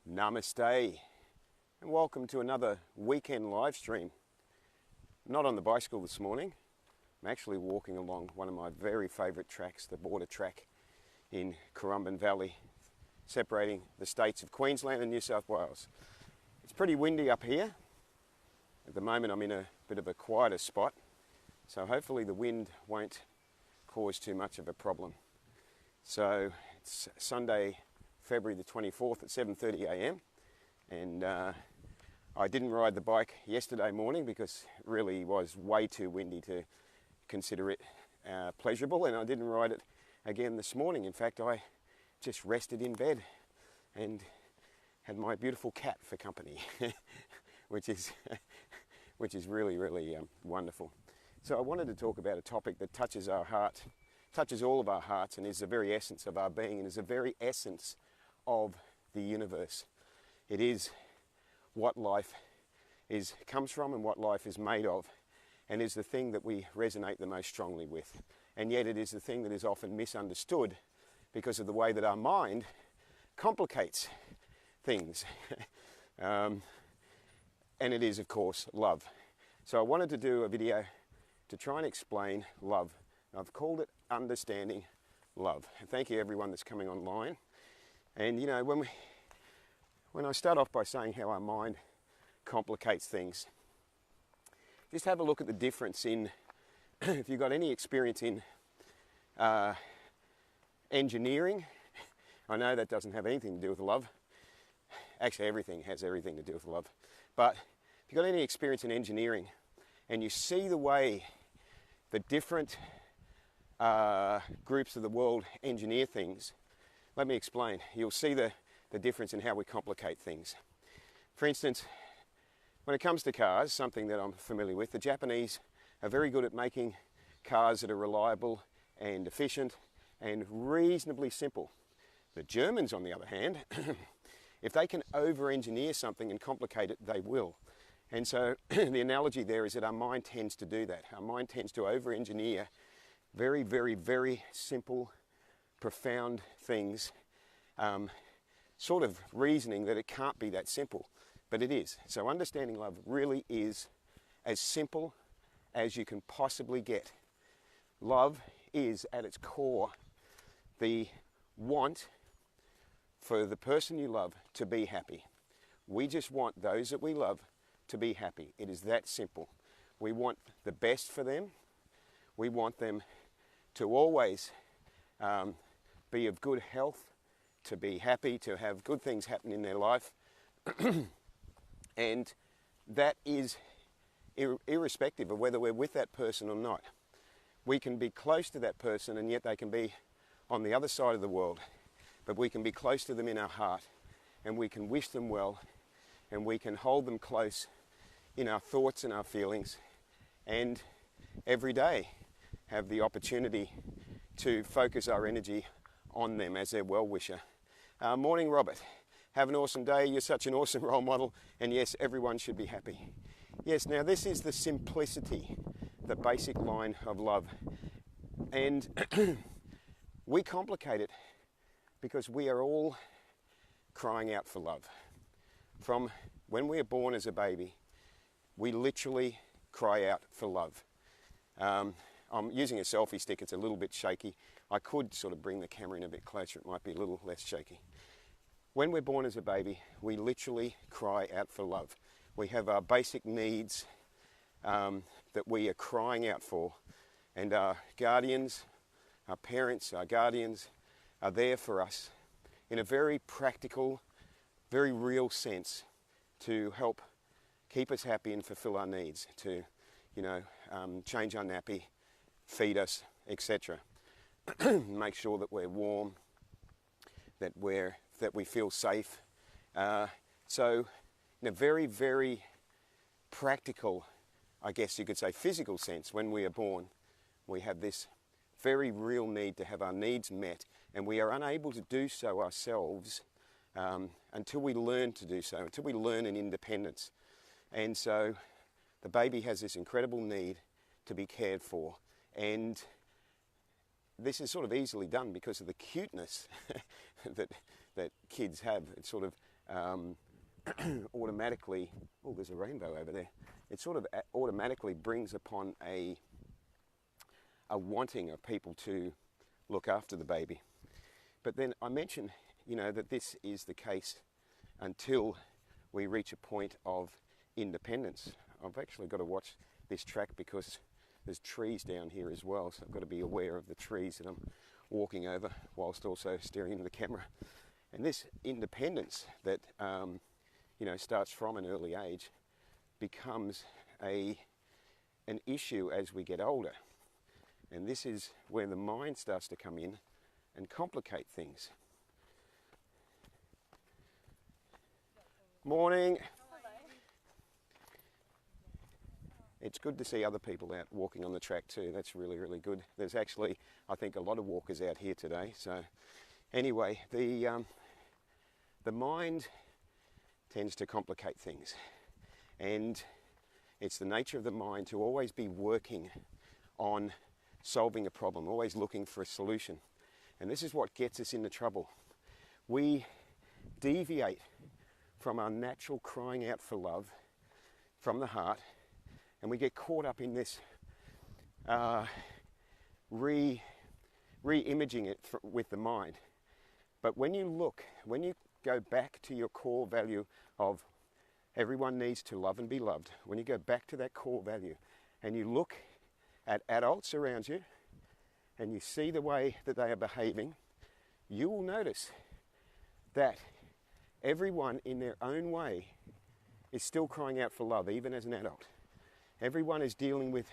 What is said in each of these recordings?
Namaste and welcome to another weekend live stream. Not on the bicycle this morning. I'm actually walking along one of my very favourite tracks, the border track in Currumbin Valley, separating the states of Queensland and New South Wales. It's pretty windy up here. At the moment I'm in a bit of a quieter spot, so hopefully the wind won't cause too much of a problem. So it's Sunday, February the 24th at 7:30 a.m. and I didn't ride the bike yesterday morning because it really was way too windy to consider it pleasurable, and I didn't ride it again this morning. In fact, I just rested in bed and had my beautiful cat for company, which is really wonderful. So I wanted to talk about a topic that touches our heart, touches all of our hearts, and is the very essence of our being, and is the very essence of the universe. It is what life comes from and what life is made of, and is the thing that we resonate the most strongly with. And yet it is the thing that is often misunderstood because of the way that our mind complicates things. And it is, of course, love. So I wanted to do a video to try and explain love. I've called it Understanding Love. And thank you everyone that's coming online. And you know, when I start off by saying how our mind complicates things, just have a look at the difference in, if you've got any experience in engineering. I know that doesn't have anything to do with love. Actually, everything has everything to do with love. But if you've got any experience in engineering and you see the way the different groups of the world engineer things, let me explain. You'll see the difference in how we complicate things. For instance, when it comes to cars, something that I'm familiar with, the Japanese are very good at making cars that are reliable and efficient and reasonably simple. The Germans, on the other hand, if they can over-engineer something and complicate it, they will. And so the analogy there is that our mind tends to do that. Our mind tends to over-engineer very, very, very simple, profound things, sort of reasoning that it can't be that simple, but it is. So understanding love really is as simple as you can possibly get. Love is at its core the want for the person you love to be happy. We just want those that we love to be happy. It is that simple. We want the best for them. We want them to always be of good health, to be happy, to have good things happen in their life. And that is irrespective of whether we're with that person or not. We can be close to that person and yet they can be on the other side of the world. But we can be close to them in our heart, and we can wish them well, and we can hold them close in our thoughts and our feelings, and every day have the opportunity to focus our energy on them as their well-wisher. Morning, Robert. Have an awesome day. You're such an awesome role model, and yes, everyone should be happy. Yes, now this is the simplicity, the basic line of love, and we complicate it because we are all crying out for love. From when we are born as a baby, we literally cry out for love. I'm using a selfie stick, it's a little bit shaky. I could sort of bring the camera in a bit closer, it might be a little less shaky. When we're born as a baby, we literally cry out for love. We have our basic needs that we are crying out for, and our guardians, our parents, our guardians are there for us in a very practical, very real sense to help keep us happy and fulfill our needs, to, you know, change our nappy, feed us, etc. Make sure that we're warm, that we feel safe. So in a very, very practical, I guess you could say physical sense, when we are born, we have this very real need to have our needs met, and we are unable to do so ourselves until we learn to do so, until we learn an independence. And so the baby has this incredible need to be cared for, and this is sort of easily done because of the cuteness that kids have. It's sort of automatically, oh, there's a rainbow over there. It sort of automatically brings upon a wanting of people to look after the baby. But then I mentioned, you know, that this is the case until we reach a point of independence. I've actually got to watch this track because there's trees down here as well, so I've got to be aware of the trees that I'm walking over whilst also staring into the camera. And this independence that you know, starts from an early age becomes an issue as we get older. And this is where the mind starts to come in and complicate things. Morning. It's good to see other people out walking on the track too. That's really, really good. There's actually, I think, a lot of walkers out here today. So anyway, the mind tends to complicate things. And it's the nature of the mind to always be working on solving a problem, always looking for a solution. And this is what gets us into trouble. We deviate from our natural crying out for love from the heart, and we get caught up in this re-imaging it with the mind. But when you go back to your core value of everyone needs to love and be loved, when you go back to that core value and you look at adults around you and you see the way that they are behaving, you will notice that everyone in their own way is still crying out for love, even as an adult. Everyone is dealing with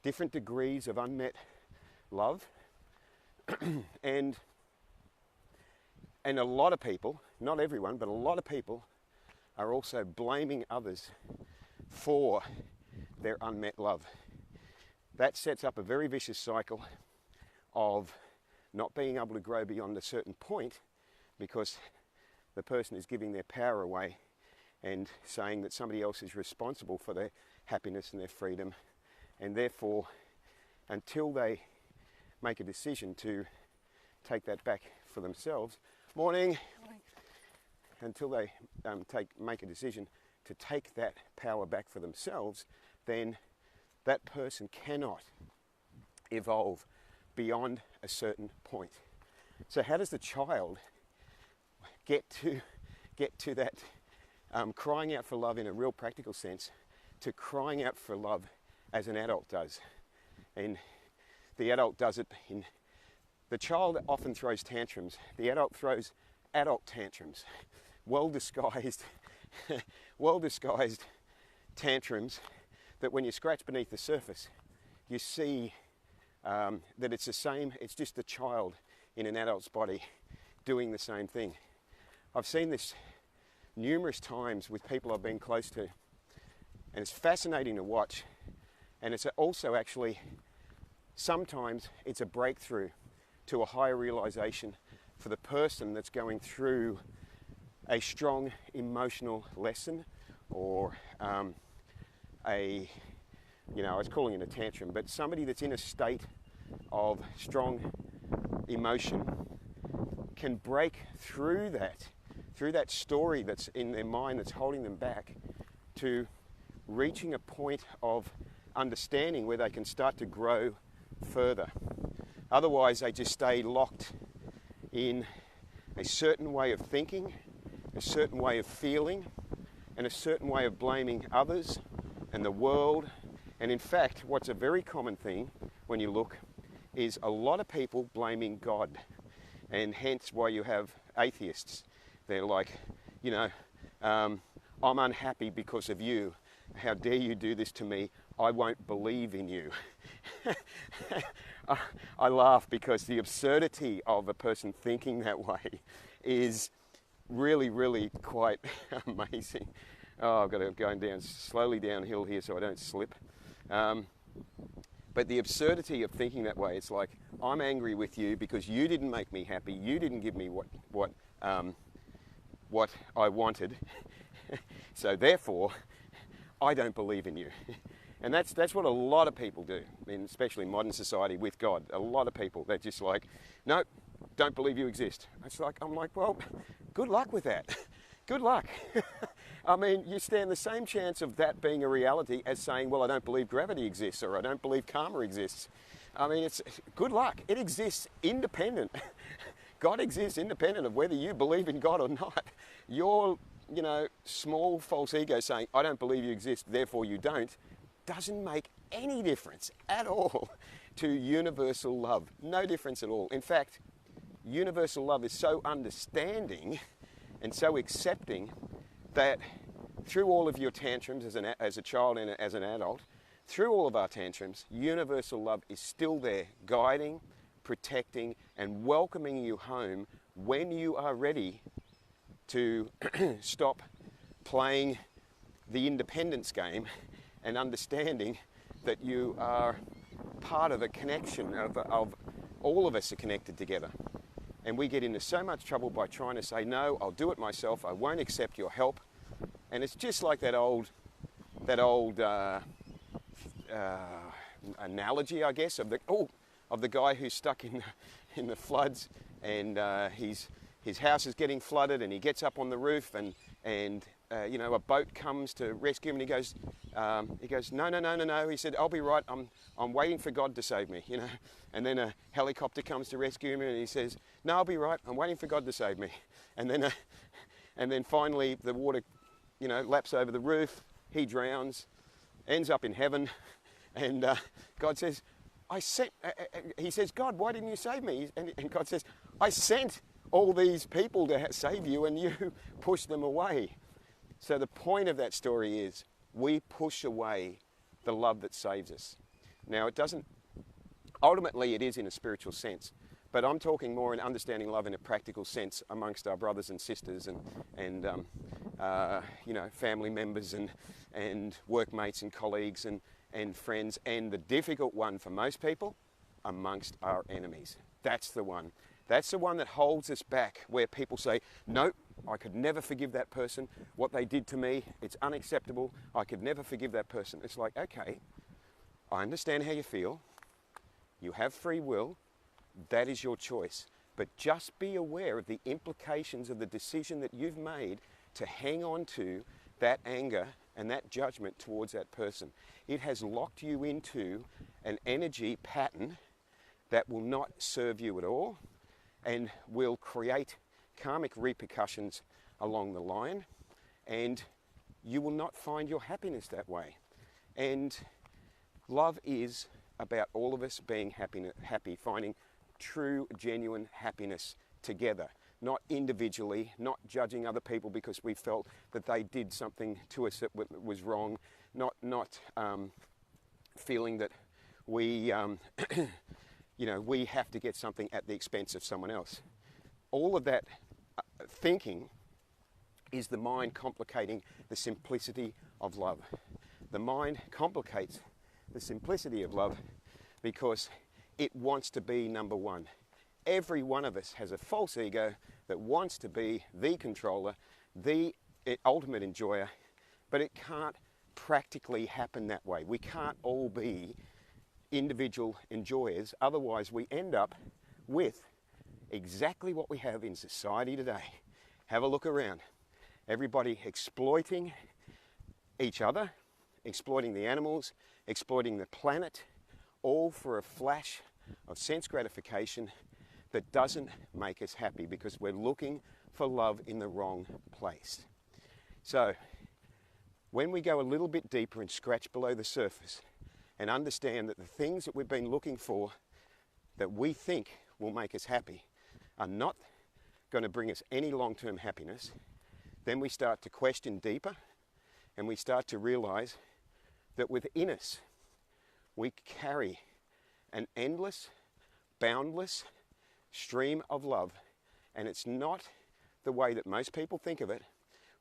different degrees of unmet love. and a lot of people, not everyone, but a lot of people are also blaming others for their unmet love. That sets up a very vicious cycle of not being able to grow beyond a certain point because the person is giving their power away and saying that somebody else is responsible for their happiness and their freedom, and therefore until they make a decision to take that back for themselves, morning. Until they make a decision to take that power back for themselves, then that person cannot evolve beyond a certain point. So how does the child get to that crying out for love in a real practical sense to crying out for love as an adult does? And the adult does it in... The child often throws tantrums. The adult throws adult tantrums. Well-disguised tantrums that when you scratch beneath the surface, you see that it's the same, it's just the child in an adult's body doing the same thing. I've seen this numerous times with people I've been close to, and it's fascinating to watch. And it's also actually, sometimes it's a breakthrough to a higher realization for the person that's going through a strong emotional lesson, or I was calling it a tantrum, but somebody that's in a state of strong emotion can break through that story that's in their mind that's holding them back, to reaching a point of understanding where they can start to grow further. Otherwise, they just stay locked in a certain way of thinking, a certain way of feeling, and a certain way of blaming others and the world. And in fact, what's a very common thing when you look is a lot of people blaming God, and hence why you have atheists. They're like, I'm unhappy because of you. How dare you do this to me? I won't believe in you. I laugh because the absurdity of a person thinking that way is really, really quite amazing. Oh, I've got to go down slowly downhill here so I don't slip. But the absurdity of thinking that way, it's like, I'm angry with you because you didn't make me happy. You didn't give me what I wanted. So therefore, I don't believe in you. And that's what a lot of people do, especially in modern society with God. A lot of people, they're just like, no, don't believe you exist. I'm like, well, good luck with that. good luck. I mean, you stand the same chance of that being a reality as saying, well, I don't believe gravity exists, or I don't believe karma exists. I mean, it's good luck. It exists independent. God exists independent of whether you believe in God or not. Your, small false ego saying, I don't believe you exist, therefore you don't, doesn't make any difference at all to universal love. No difference at all. In fact, universal love is so understanding and so accepting that through all of your tantrums as a child and as an adult, through all of our tantrums, universal love is still there, guiding, protecting, and welcoming you home when you are ready to stop playing the independence game and understanding that you are part of a connection of all of us are connected together. And we get into so much trouble by trying to say, no, I'll do it myself, I won't accept your help. And it's just like that old analogy, I guess, of the guy who's stuck in the floods, and his house is getting flooded, and he gets up on the roof, and a boat comes to rescue him, and he goes, no. He said, I'll be right. I'm waiting for God to save me, And then a helicopter comes to rescue him, and he says, no, I'll be right. I'm waiting for God to save me. And then finally the water, laps over the roof. He drowns, ends up in heaven, and God says, he says, God, why didn't you save me? And God says, I sent all these people to save you, and you pushed them away. So the point of that story is we push away the love that saves us. Now, ultimately it is in a spiritual sense, but I'm talking more in understanding love in a practical sense amongst our brothers and sisters and family members and workmates and colleagues and friends, and the difficult one for most people, amongst our enemies. That's the one. That's the one that holds us back, where people say, no, I could never forgive that person. What they did to me, it's unacceptable. I could never forgive that person. It's like, okay, I understand how you feel. You have free will. That is your choice. But just be aware of the implications of the decision that you've made to hang on to that anger and that judgment towards that person. It has locked you into an energy pattern that will not serve you at all, and will create karmic repercussions along the line, and you will not find your happiness that way. And love is about all of us being happy, finding true, genuine happiness together, not individually, not judging other people because we felt that they did something to us that was wrong, not feeling that we we have to get something at the expense of someone else. All of that thinking is the mind complicating the simplicity of love. The mind complicates the simplicity of love because it wants to be number one. Every one of us has a false ego that wants to be the controller, the ultimate enjoyer, but it can't practically happen that way. We can't all be individual enjoyers, otherwise we end up with exactly what we have in society today. Have a look around. Everybody exploiting each other, exploiting the animals, exploiting the planet, all for a flash of sense gratification that doesn't make us happy because we're looking for love in the wrong place. So, when we go a little bit deeper and scratch below the surface and understand that the things that we've been looking for that we think will make us happy are not going to bring us any long-term happiness, then we start to question deeper, and we start to realize that within us we carry an endless, boundless stream of love. And it's not the way that most people think of it,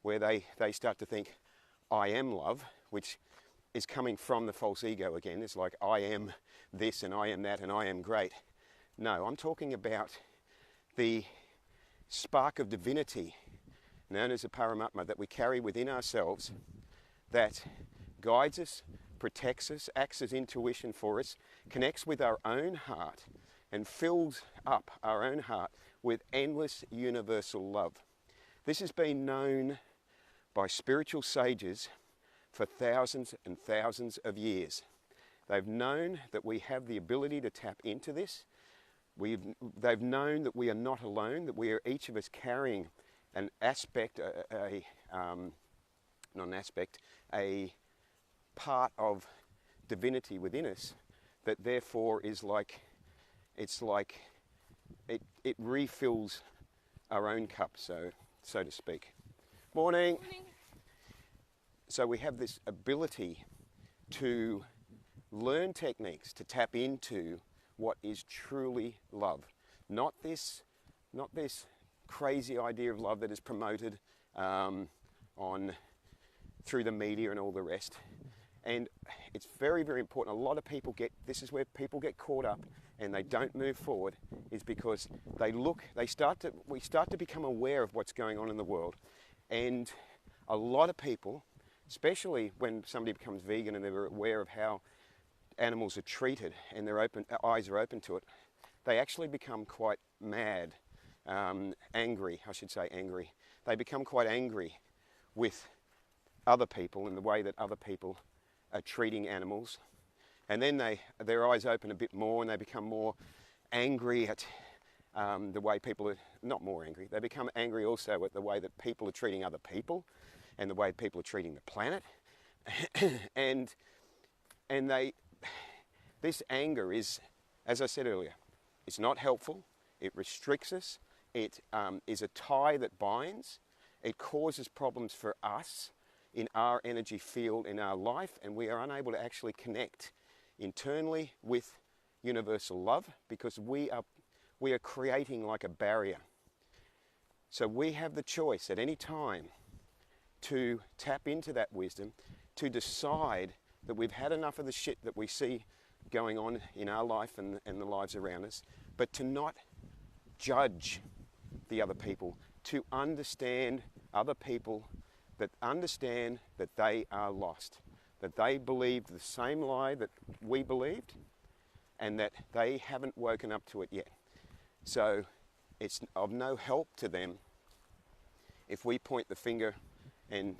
where they start to think, I am love, which is coming from the false ego again. It's like, I am this and I am that and I am great. No, I'm talking about the spark of divinity known as the Paramatma that we carry within ourselves that guides us, protects us, acts as intuition for us, connects with our own heart and fills up our own heart with endless universal love. This has been known by spiritual sages for thousands and thousands of years. They've known that we have the ability to tap into this. They've known that we are not alone, that we are each of us carrying an aspect, a part of divinity within us that therefore is like, it refills our own cup, so to speak. Morning. Morning. So we have this ability to learn techniques to tap into what is truly love. Not this crazy idea of love that is promoted through the media and all the rest. And it's very, very important. A lot of people this is where people get caught up and they don't move forward, is because we start to become aware of what's going on in the world. And a lot of people, especially when somebody becomes vegan and they're aware of how animals are treated and their eyes are open to it, they actually become quite mad, angry. They become quite angry with other people and the way that other people are treating animals. And then their eyes open a bit more and they become more angry at the way people are, not more angry, they become angry also at the way that people are treating other people and the way people are treating the planet. and this anger is, as I said earlier, it's not helpful. It restricts us. It is a tie that binds. It causes problems for us in our energy field, in our life, and we are unable to actually connect internally with universal love because we are creating like a barrier. So we have the choice at any time to tap into that wisdom, to decide that we've had enough of the shit that we see going on in our life and the lives around us, but to not judge the other people, to understand other people, that understand that they are lost, that they believed the same lie that we believed and that they haven't woken up to it yet. So it's of no help to them if we point the finger and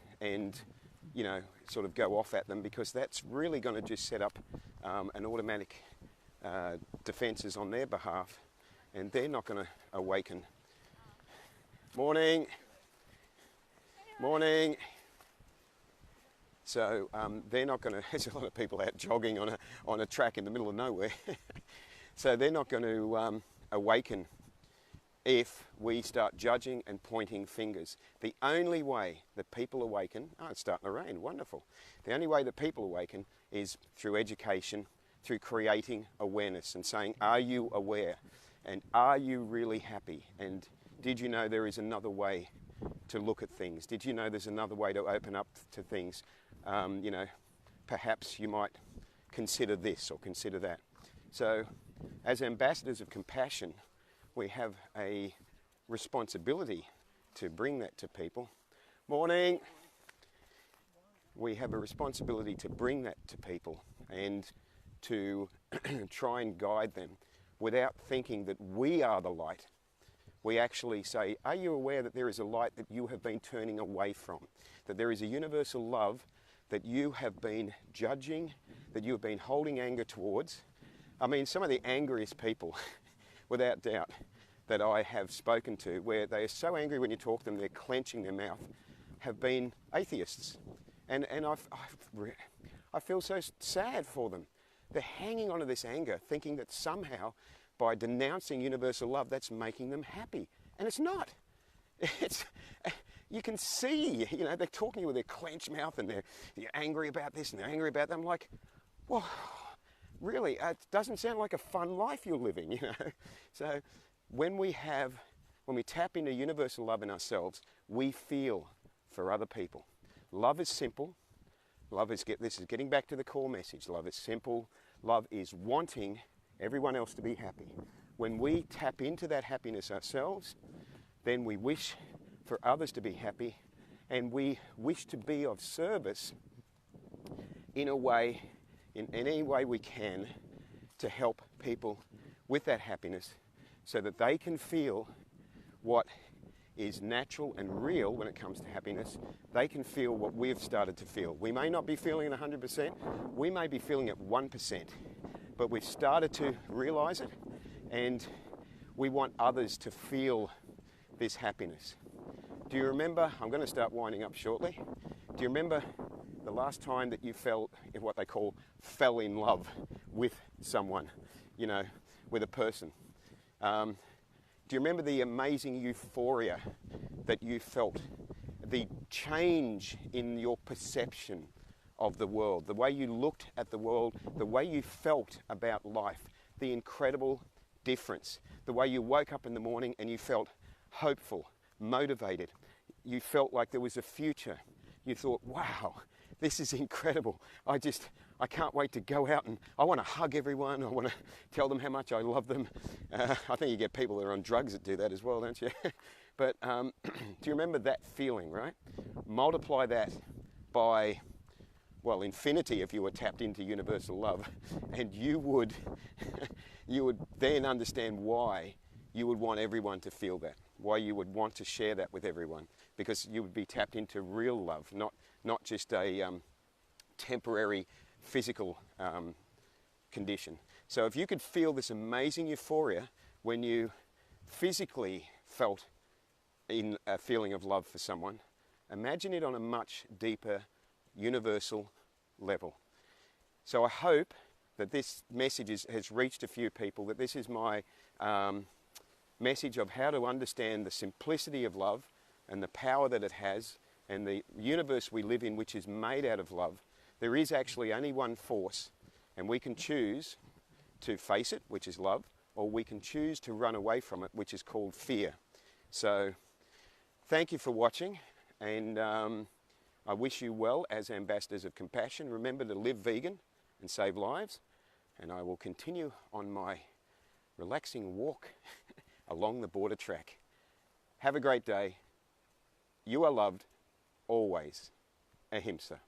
sort of go off at them, because that's really going to just set up an automatic defences on their behalf, and they're not going to awaken. Morning. Morning. So they're not going to, there's a lot of people out jogging on a track in the middle of nowhere. So they're not going to awaken if we start judging and pointing fingers. The only way that people awaken, it's starting to rain, wonderful. The only way that people awaken is through education, through creating awareness and saying, are you aware? And are you really happy? And did you know there is another way to look at things? Did you know there's another way to open up to things? Perhaps you might consider this or consider that. So as ambassadors of compassion, we have a responsibility to bring that to people. Morning. We have a responsibility to bring that to people and to try and guide them without thinking that we are the light. We actually say, are you aware that there is a light that you have been turning away from? That there is a universal love that you have been judging, that you have been holding anger towards. I mean, some of the angriest people, without doubt, that I have spoken to, where they are so angry when you talk to them, they're clenching their mouth, have been atheists. And I feel so sad for them. They're hanging on to this anger, thinking that somehow by denouncing universal love, that's making them happy. And it's not. You can see, they're talking with their clenched mouth and they're angry about this and they're angry about that. I'm like, well, really, it doesn't sound like a fun life you're living, So when we tap into universal love in ourselves, we feel for other people. Love is simple. This is getting back to the core message. Love is simple. Love is wanting everyone else to be happy. When we tap into that happiness ourselves, then we wish for others to be happy, and we wish to be of service in any way we can to help people with that happiness so that they can feel what is natural and real when it comes to happiness, they can feel what we've started to feel. We may not be feeling it 100%, we may be feeling it 1%, but we've started to realize it, and we want others to feel this happiness. Do you remember, I'm going to start winding up shortly, do you remember the last time that you felt what they call fell in love with someone, you know, with a person? Do you remember the amazing euphoria that you felt? The change in your perception of the world, the way you looked at the world, the way you felt about life, the incredible difference, the way you woke up in the morning and you felt hopeful, motivated, you felt like there was a future. You thought, wow, this is incredible. I can't wait to go out and I want to hug everyone. I want to tell them how much I love them. I think you get people that are on drugs that do that as well, don't you? But do you remember that feeling, right? Multiply that by, well, infinity if you were tapped into universal love, and you would then understand why you would want everyone to feel that, why you would want to share that with everyone, because you would be tapped into real love, not just a temporary physical condition. So if you could feel this amazing euphoria when you physically felt in a feeling of love for someone, imagine it on a much deeper, universal level. So I hope that this message has reached a few people, that this is my message of how to understand the simplicity of love and the power that it has, and the universe we live in, which is made out of love. There is actually only one force, and we can choose to face it, which is love, or we can choose to run away from it, which is called fear. So thank you for watching, and I wish you well as ambassadors of compassion. Remember to live vegan and save lives, and I will continue on my relaxing walk along the border track. Have a great day. You are loved, always. Ahimsa.